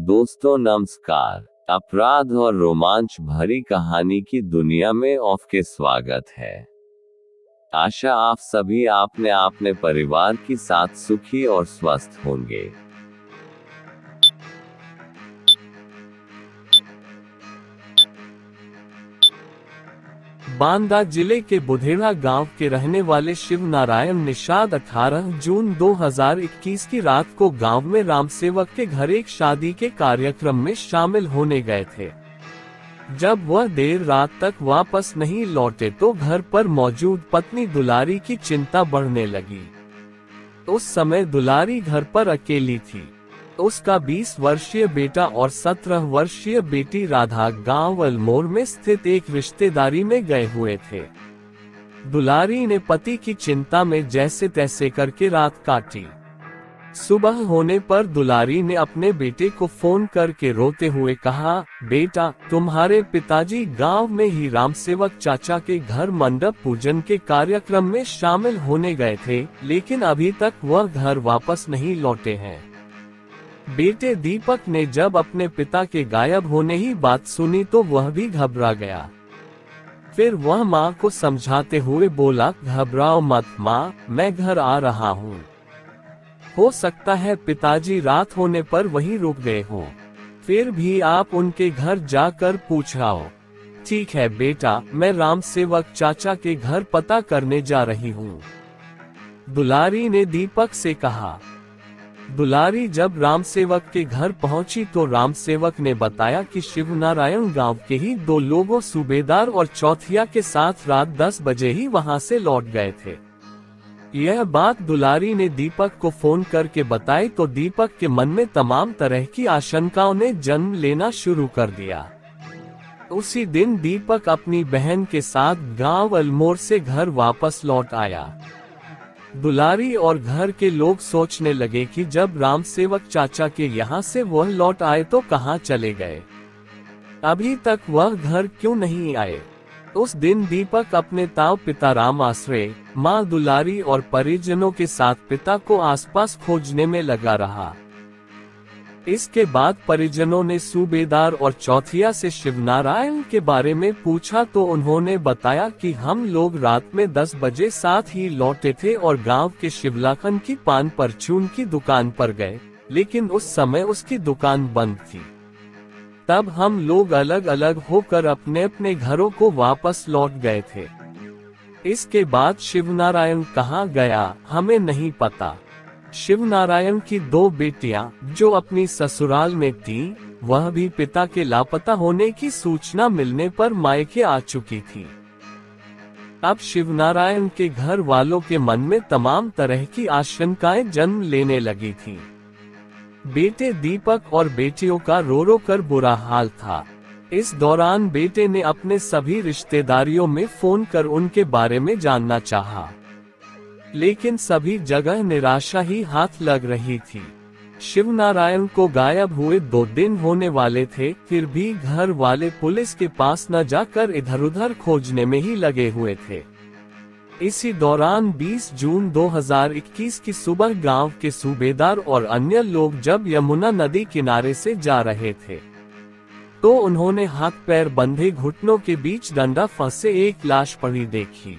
दोस्तों नमस्कार। अपराध और रोमांच भरी कहानी की दुनिया में आपके स्वागत है। आशा आप सभी अपने परिवार के साथ सुखी और स्वस्थ होंगे। बांदा जिले के बुधेड़ा गांव के रहने वाले शिव नारायण निषाद 18 जून 2021 की रात को गांव में रामसेवक के घर एक शादी के कार्यक्रम में शामिल होने गए थे। जब वह देर रात तक वापस नहीं लौटे तो घर पर मौजूद पत्नी दुलारी की चिंता बढ़ने लगी। उस समय दुलारी घर पर अकेली थी। उसका 20 वर्षीय बेटा और 17 वर्षीय बेटी राधा गांव अल्मोर में स्थित एक रिश्तेदारी में गए हुए थे। दुलारी ने पति की चिंता में जैसे तैसे करके रात काटी। सुबह होने पर दुलारी ने अपने बेटे को फोन करके रोते हुए कहा, बेटा, तुम्हारे पिताजी गांव में ही रामसेवक चाचा के घर मंडप पूजन के कार्यक्रम में शामिल होने गए थे, लेकिन अभी तक वह घर वापस नहीं लौटे हैं। बेटे दीपक ने जब अपने पिता के गायब होने ही बात सुनी तो वह भी घबरा गया। फिर वह माँ को समझाते हुए बोला, घबराओ मत माँ, मैं घर आ रहा हूँ। हो सकता है पिताजी रात होने पर वहीं रुक गए हों। फिर भी आप उनके घर जाकर पूछ आओ। ठीक है बेटा, मैं रामसेवक चाचा के घर पता करने जा रही हूँ, दुलारी ने दीपक से कहा। दुलारी जब रामसेवक के घर पहुंची तो रामसेवक ने बताया कि शिवनारायण गांव के ही दो लोगों सूबेदार और चौथिया के साथ रात 10 बजे ही वहां से लौट गए थे। यह बात दुलारी ने दीपक को फोन करके बताई तो दीपक के मन में तमाम तरह की आशंकाओं ने जन्म लेना शुरू कर दिया। उसी दिन दीपक अपनी बहन के साथ गांव अल्मोर से घर वापस लौट आया। दुलारी और घर के लोग सोचने लगे कि जब रामसेवक चाचा के यहाँ से वह लौट आए तो कहाँ चले गए, अभी तक वह घर क्यों नहीं आए। उस दिन दीपक अपने ताऊ पिता राम आश्रय, माँ दुलारी और परिजनों के साथ पिता को आसपास खोजने में लगा रहा। इसके बाद परिजनों ने सूबेदार और चौथिया से शिवनारायण के बारे में पूछा तो उन्होंने बताया कि हम लोग रात में 10 बजे साथ ही लौटे थे और गांव के शिवलाखन की पान परचून की दुकान पर गए, लेकिन उस समय उसकी दुकान बंद थी। तब हम लोग अलग अलग होकर अपने अपने घरों को वापस लौट गए थे। इसके बाद शिवनारायण कहाँ गया हमें नहीं पता। शिवनारायण की 2 बेटियां जो अपनी ससुराल में थीं, वह भी पिता के लापता होने की सूचना मिलने पर मायके आ चुकी थी। अब शिवनारायण के घर वालों के मन में तमाम तरह की आशंकाएं जन्म लेने लगी थीं। बेटे दीपक और बेटियों का रो रो कर बुरा हाल था। इस दौरान बेटे ने अपने सभी रिश्तेदारियों में फोन कर उनके बारे में जानना चाहा, लेकिन सभी जगह निराशा ही हाथ लग रही थी। शिवनारायण को गायब हुए 2 दिन होने वाले थे, फिर भी घर वाले पुलिस के पास न जाकर इधर उधर खोजने में ही लगे हुए थे। इसी दौरान 20 जून 2021 की सुबह गांव के सूबेदार और अन्य लोग जब यमुना नदी किनारे से जा रहे थे तो उन्होंने हाथ पैर बंधे घुटनों के बीच डंडा फंसे एक लाश पड़ी देखी।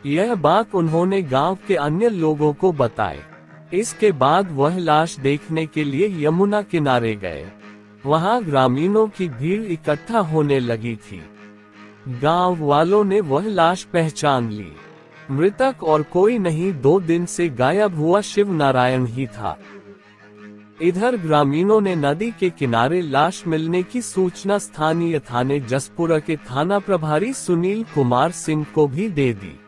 यह बात उन्होंने गांव के अन्य लोगों को बताई। इसके बाद वह लाश देखने के लिए यमुना किनारे गए। वहां ग्रामीणों की भीड़ इकट्ठा होने लगी थी। गांव वालों ने वह लाश पहचान ली। मृतक और कोई नहीं, 2 दिन से गायब हुआ शिवनारायण ही था। इधर ग्रामीणों ने नदी के किनारे लाश मिलने की सूचना स्थानीय थाने जसपुरा के थाना प्रभारी सुनील कुमार सिंह को भी दे दी।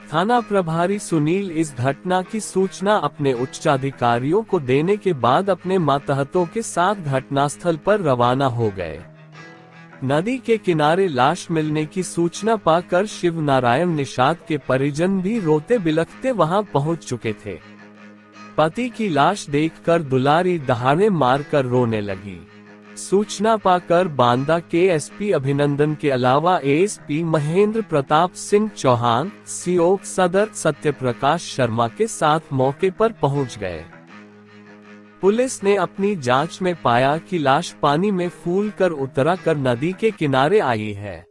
थाना प्रभारी सुनील इस घटना की सूचना अपने उच्चाधिकारियों को देने के बाद अपने मातहतों के साथ घटनास्थल पर रवाना हो गए। नदी के किनारे लाश मिलने की सूचना पाकर शिवनारायण निषाद के परिजन भी रोते बिलखते वहां पहुंच चुके थे। पति की लाश देखकर दुलारी दहाड़े मारकर रोने लगी। सूचना पाकर बांदा के एसपी अभिनंदन के अलावा एएसपी महेंद्र प्रताप सिंह चौहान, सीओ सदर सत्यप्रकाश शर्मा के साथ मौके पर पहुंच गए। पुलिस ने अपनी जांच में पाया कि लाश पानी में फूलकर उतराकर नदी के किनारे आई है।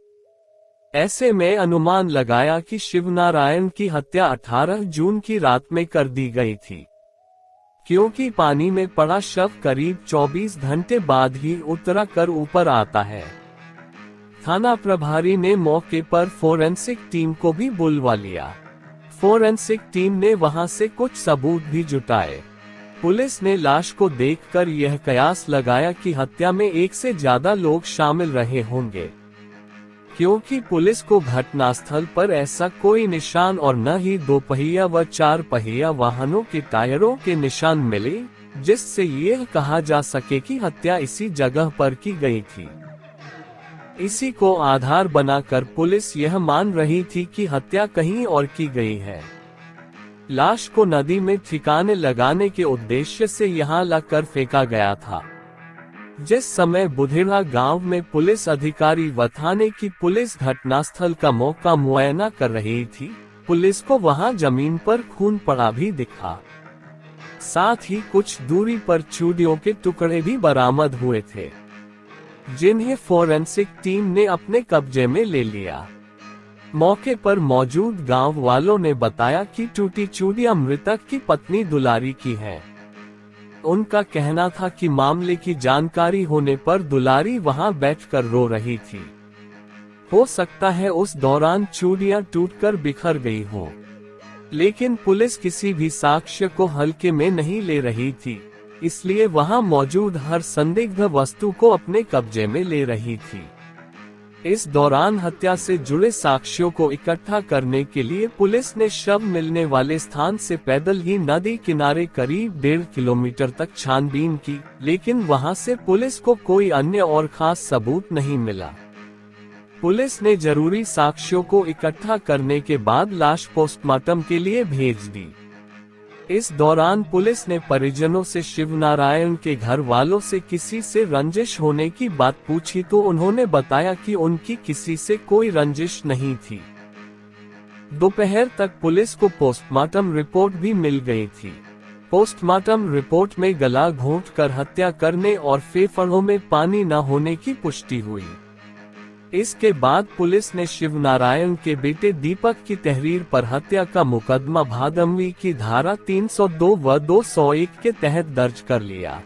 ऐसे में अनुमान लगाया कि शिवनारायण की हत्या 18 जून की रात में कर दी गई थी, क्योंकि पानी में पड़ा शव करीब 24 घंटे बाद ही उतराकर ऊपर आता है। थाना प्रभारी ने मौके पर फोरेंसिक टीम को भी बुलवा लिया। फोरेंसिक टीम ने वहां से कुछ सबूत भी जुटाए। पुलिस ने लाश को देखकर यह कयास लगाया कि हत्या में एक से ज्यादा लोग शामिल रहे होंगे, क्योंकि पुलिस को घटनास्थल पर ऐसा कोई निशान और न ही 2 पहिया व 4 पहिया वाहनों के टायरों के निशान मिले, जिससे यह कहा जा सके कि हत्या इसी जगह पर की गई थी। इसी को आधार बनाकर पुलिस यह मान रही थी कि हत्या कहीं और की गई है। लाश को नदी में ठिकाने लगाने के उद्देश्य से यहाँ लाकर फेंका गया था। जिस समय बुधेड़ा गांव में पुलिस अधिकारी व थाने की पुलिस घटनास्थल का मौका मुआयना कर रही थी, पुलिस को वहां जमीन पर खून पड़ा भी दिखा। साथ ही कुछ दूरी पर चूड़ियों के टुकड़े भी बरामद हुए थे, जिन्हें फोरेंसिक टीम ने अपने कब्जे में ले लिया। मौके पर मौजूद गांव वालों ने बताया कि टूटी चूड़ियां मृतक की पत्नी दुलारी की हैं। उनका कहना था कि मामले की जानकारी होने पर दुलारी वहां बैठकर रो रही थी। हो सकता है उस दौरान चूड़ियां टूटकर बिखर गई हों, लेकिन पुलिस किसी भी साक्ष्य को हल्के में नहीं ले रही थी, इसलिए वहां मौजूद हर संदिग्ध वस्तु को अपने कब्जे में ले रही थी। इस दौरान हत्या से जुड़े साक्ष्यों को इकट्ठा करने के लिए पुलिस ने शव मिलने वाले स्थान से पैदल ही नदी किनारे करीब 1.5 किलोमीटर तक छानबीन की, लेकिन वहां से पुलिस को कोई अन्य और खास सबूत नहीं मिला। पुलिस ने जरूरी साक्ष्यों को इकट्ठा करने के बाद लाश पोस्टमार्टम के लिए भेज दी। इस दौरान पुलिस ने परिजनों से शिवनारायण के घर वालों से किसी से रंजिश होने की बात पूछी तो उन्होंने बताया कि उनकी किसी से कोई रंजिश नहीं थी। दोपहर तक पुलिस को पोस्टमार्टम रिपोर्ट भी मिल गई थी। पोस्टमार्टम रिपोर्ट में गला घोंटकर हत्या करने और फेफड़ों में पानी न होने की पुष्टि हुई। इसके बाद पुलिस ने शिवनारायण के बेटे दीपक की तहरीर पर हत्या का मुकदमा भादमवी की धारा 302 व 201 के तहत दर्ज कर लिया।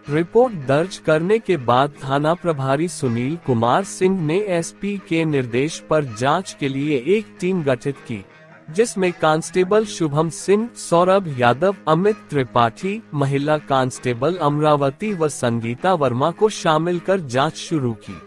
रिपोर्ट दर्ज करने के बाद थाना प्रभारी सुनील कुमार सिंह ने एसपी के निर्देश पर जांच के लिए एक टीम गठित की, जिसमें कांस्टेबल शुभम सिंह, सौरभ यादव, अमित त्रिपाठी, महिला कांस्टेबल अमरावती व संगीता वर्मा को शामिल कर जांच शुरू की।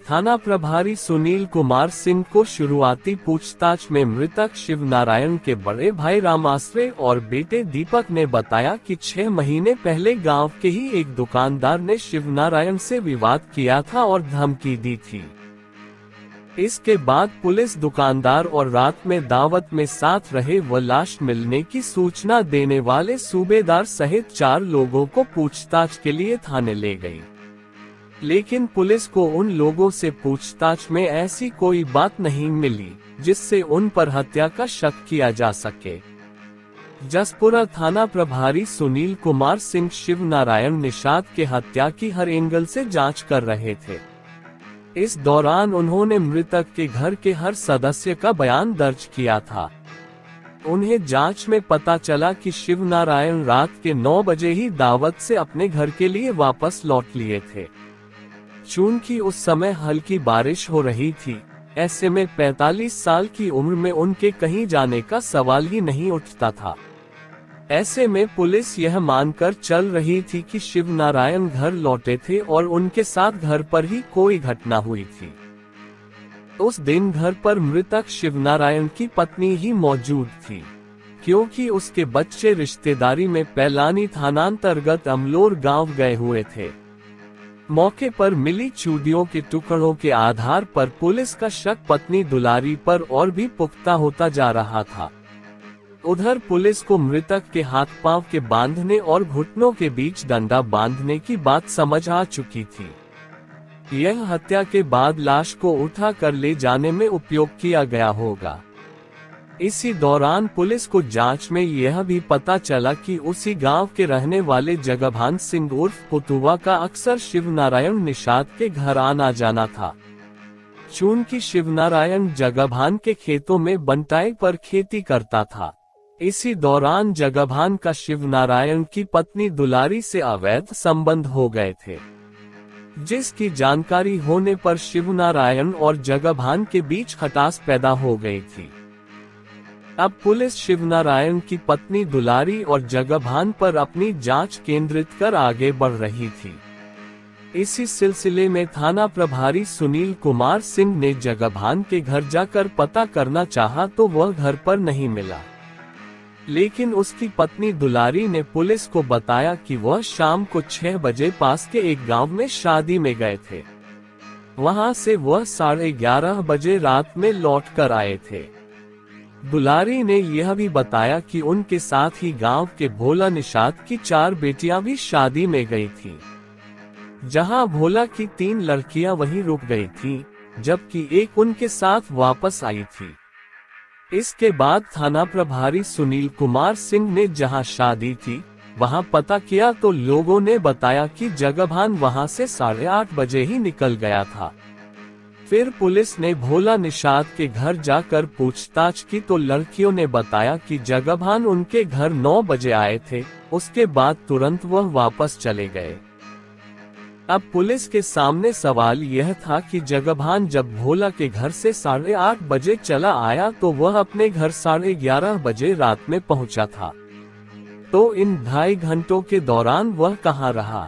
थाना प्रभारी सुनील कुमार सिंह को शुरुआती पूछताछ में मृतक शिवनारायण के बड़े भाई रामाश्रय और बेटे दीपक ने बताया कि 6 महीने पहले गांव के ही एक दुकानदार ने शिवनारायण से विवाद किया था और धमकी दी थी। इसके बाद पुलिस दुकानदार और रात में दावत में साथ रहे व लाश मिलने की सूचना देने वाले सूबेदार सहित 4 लोगों को पूछताछ के लिए थाने ले गई, लेकिन पुलिस को उन लोगों से पूछताछ में ऐसी कोई बात नहीं मिली जिससे उन पर हत्या का शक किया जा सके। जसपुरा थाना प्रभारी सुनील कुमार सिंह शिवनारायण निषाद के हत्या की हर एंगल से जांच कर रहे थे। इस दौरान उन्होंने मृतक के घर के हर सदस्य का बयान दर्ज किया था। उन्हें जांच में पता चला कि शिवनारायण रात के 9 बजे ही दावत से अपने घर के लिए वापस लौट लिए थे। चूंकि उस समय हल्की बारिश हो रही थी, ऐसे में 45 साल की उम्र में उनके कहीं जाने का सवाल ही नहीं उठता था। ऐसे में पुलिस यह मानकर चल रही थी कि शिवनारायण घर लौटे थे और उनके साथ घर पर ही कोई घटना हुई थी। उस दिन घर पर मृतक शिवनारायण की पत्नी ही मौजूद थी, क्योंकि उसके बच्चे रिश्तेदारी में पैलानी थानांतर्गत अमलोर गांव गए हुए थे। मौके पर मिली चूड़ियों के टुकड़ों के आधार पर पुलिस का शक पत्नी दुलारी पर और भी पुख्ता होता जा रहा था। उधर पुलिस को मृतक के हाथ पांव के बांधने और घुटनों के बीच डंडा बांधने की बात समझ आ चुकी थी। यह हत्या के बाद लाश को उठा कर ले जाने में उपयोग किया गया होगा। इसी दौरान पुलिस को जांच में यह भी पता चला कि उसी गांव के रहने वाले जगभान सिंह उर्फ पुतुवा का अक्सर शिवनारायण निषाद के घर आना जाना था। चूंकि शिवनारायण जगभान के खेतों में बंटाई पर खेती करता था, इसी दौरान जगभान का शिवनारायण की पत्नी दुलारी से अवैध संबंध हो गए थे, जिसकी जानकारी होने पर शिवनारायण और जगभान के बीच खटास पैदा हो गई थी। अब पुलिस शिवनारायण की पत्नी दुलारी और जगभान पर अपनी जांच केंद्रित कर आगे बढ़ रही थी। इसी सिलसिले में थाना प्रभारी सुनील कुमार सिंह ने जगभान के घर जाकर पता करना चाहा तो वह घर पर नहीं मिला, लेकिन उसकी पत्नी दुलारी ने पुलिस को बताया कि वह शाम को 6 बजे पास के एक गांव में शादी में गए थे। वहां से वह 11:30 बजे रात में लौट कर आए थे। दुलारी ने यह भी बताया कि उनके साथ ही गांव के भोला निषाद की 4 बेटियां भी शादी में गई थीं, जहां भोला की 3 लड़कियां वहीं रुक गई थीं, जबकि एक उनके साथ वापस आई थी। इसके बाद थाना प्रभारी सुनील कुमार सिंह ने जहां शादी थी वहां पता किया तो लोगों ने बताया कि जगभान वहां से 8:30 बजे ही निकल गया था। फिर पुलिस ने भोला निषाद के घर जाकर पूछताछ की तो लड़कियों ने बताया कि जगभान उनके घर 9 बजे आए थे, उसके बाद तुरंत वह वापस चले गए। अब पुलिस के सामने सवाल यह था कि जगभान जब भोला के घर से 8:30 बजे चला आया तो वह अपने घर 11:30 बजे रात में पहुंचा था, तो इन 2.5 घंटों के दौरान वह कहां रहा।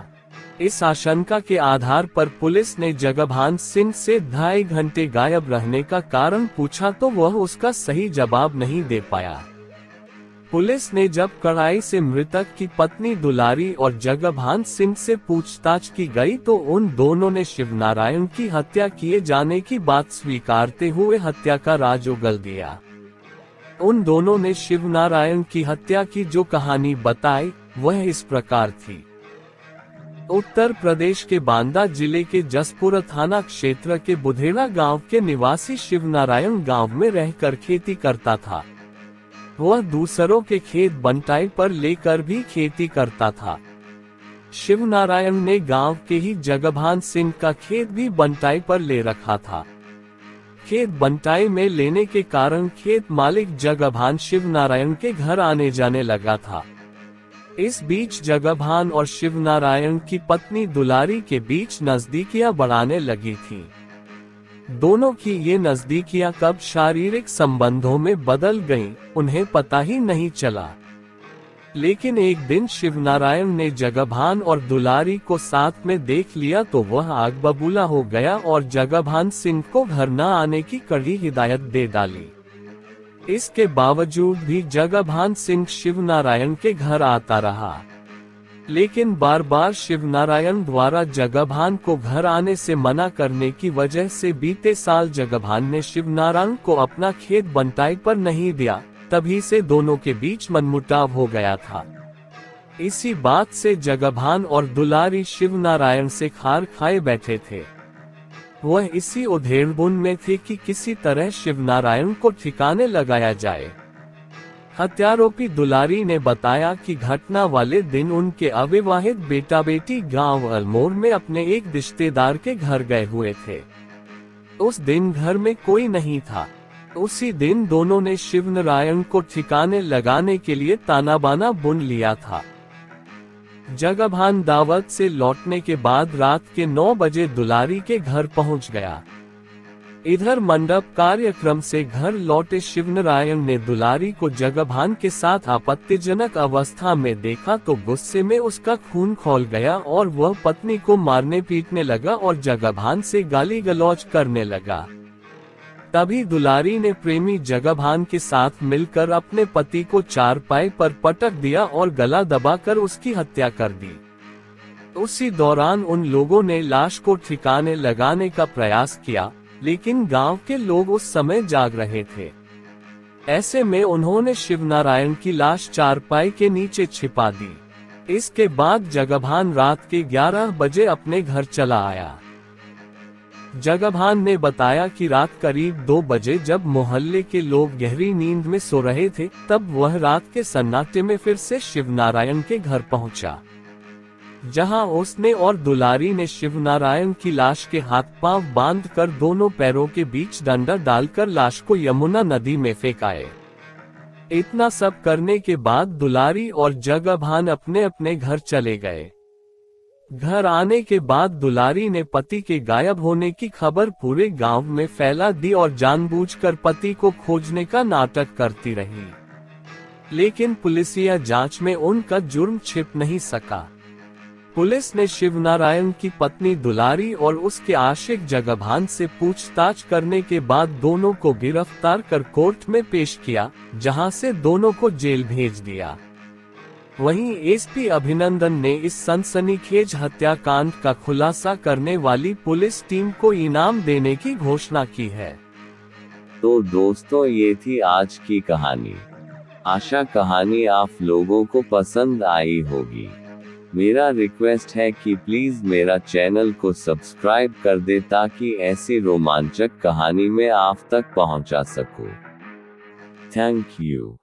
इस आशंका के आधार पर पुलिस ने जगभान सिंह से 2.5 घंटे गायब रहने का कारण पूछा तो वह उसका सही जवाब नहीं दे पाया। पुलिस ने जब कड़ाई से मृतक की पत्नी दुलारी और जगभान सिंह से पूछताछ की गई तो उन दोनों ने शिवनारायण की हत्या किए जाने की बात स्वीकारते हुए हत्या का राज उगल दिया। उन दोनों ने शिवनारायण की हत्या की जो कहानी बताई वह इस प्रकार थी। उत्तर प्रदेश के बांदा जिले के जसपुरा थाना क्षेत्र के बुधेड़ा गांव के निवासी शिवनारायण गांव में रहकर खेती करता था। वह दूसरों के खेत बंटाई पर लेकर भी खेती करता था। शिवनारायण ने गांव के ही जगभान सिंह का खेत भी बंटाई पर ले रखा था। खेत बंटाई में लेने के कारण खेत मालिक जगभान शिवनारायण के घर आने जाने लगा था। इस बीच जगभान और शिवनारायण की पत्नी दुलारी के बीच नजदीकियां बढ़ाने लगी थीं। दोनों की ये नजदीकियां कब शारीरिक संबंधों में बदल गईं, उन्हें पता ही नहीं चला। लेकिन एक दिन शिवनारायण ने जगभान और दुलारी को साथ में देख लिया तो वह आग बबूला हो गया और जगभान सिंह को घर न आने की कड़ी हिदायत दे डाली। इसके बावजूद भी जगभान सिंह शिवनारायण के घर आता रहा, लेकिन बार बार शिवनारायण द्वारा जगभान को घर आने से मना करने की वजह से बीते साल जगभान ने शिवनारायण को अपना खेत बंटाई पर नहीं दिया। तभी से दोनों के बीच मनमुटाव हो गया था। इसी बात से जगभान और दुलारी शिवनारायण से खार खाए बैठे थे। वह इसी उधेड़बुन में थे कि किसी तरह शिवनारायण को ठिकाने लगाया जाए। हत्यारोपी दुलारी ने बताया कि घटना वाले दिन उनके अविवाहित बेटा बेटी गांव अल्मोर में अपने एक रिश्तेदार के घर गए हुए थे। उस दिन घर में कोई नहीं था। उसी दिन दोनों ने शिवनारायण को ठिकाने लगाने के लिए ताना बाना बुन लिया था। जगभान दावत से लौटने के बाद रात के 9 बजे दुलारी के घर पहुंच गया। इधर मंडप कार्यक्रम से घर लौटे शिवनारायण ने दुलारी को जगभान के साथ आपत्तिजनक अवस्था में देखा तो गुस्से में उसका खून खौल गया और वह पत्नी को मारने पीटने लगा और जगभान से गाली गलौज करने लगा। तभी दुलारी ने प्रेमी जगभान के साथ मिलकर अपने पति को चारपाई पर पटक दिया और गला दबाकर उसकी हत्या कर दी। उसी दौरान उन लोगों ने लाश को ठिकाने लगाने का प्रयास किया, लेकिन गांव के लोग उस समय जाग रहे थे। ऐसे में उन्होंने शिवनारायण की लाश चारपाई के नीचे छिपा दी। इसके बाद जगभान रात के 11 बजे अपने घर चला आया। जगभान ने बताया कि रात करीब 2 बजे जब मोहल्ले के लोग गहरी नींद में सो रहे थे, तब वह रात के सन्नाटे में फिर से शिवनारायण के घर पहुंचा, जहां उसने और दुलारी ने शिवनारायण की लाश के हाथ पांव बांधकर दोनों पैरों के बीच डंडा डालकर लाश को यमुना नदी में फेंकाए। इतना सब करने के बाद दुलारी और जगभान अपने अपने घर चले गए। घर आने के बाद दुलारी ने पति के गायब होने की खबर पूरे गांव में फैला दी और जानबूझकर पति को खोजने का नाटक करती रही, लेकिन पुलिसिया जांच में उनका जुर्म छिप नहीं सका। पुलिस ने शिवनारायण की पत्नी दुलारी और उसके आशिक जगभान से पूछताछ करने के बाद दोनों को गिरफ्तार कर कोर्ट में पेश किया, जहां से दोनों को जेल भेज दिया। वहीं एसपी अभिनंदन ने इस सनसनीखेज हत्याकांड का खुलासा करने वाली पुलिस टीम को इनाम देने की घोषणा की है। तो दोस्तों, ये थी आज की कहानी। आशा कहानी आप लोगों को पसंद आई होगी। मेरा रिक्वेस्ट है कि प्लीज मेरा चैनल को सब्सक्राइब कर दे ताकि ऐसी रोमांचक कहानी मैं आप तक पहुंचा सकूं। Thank you.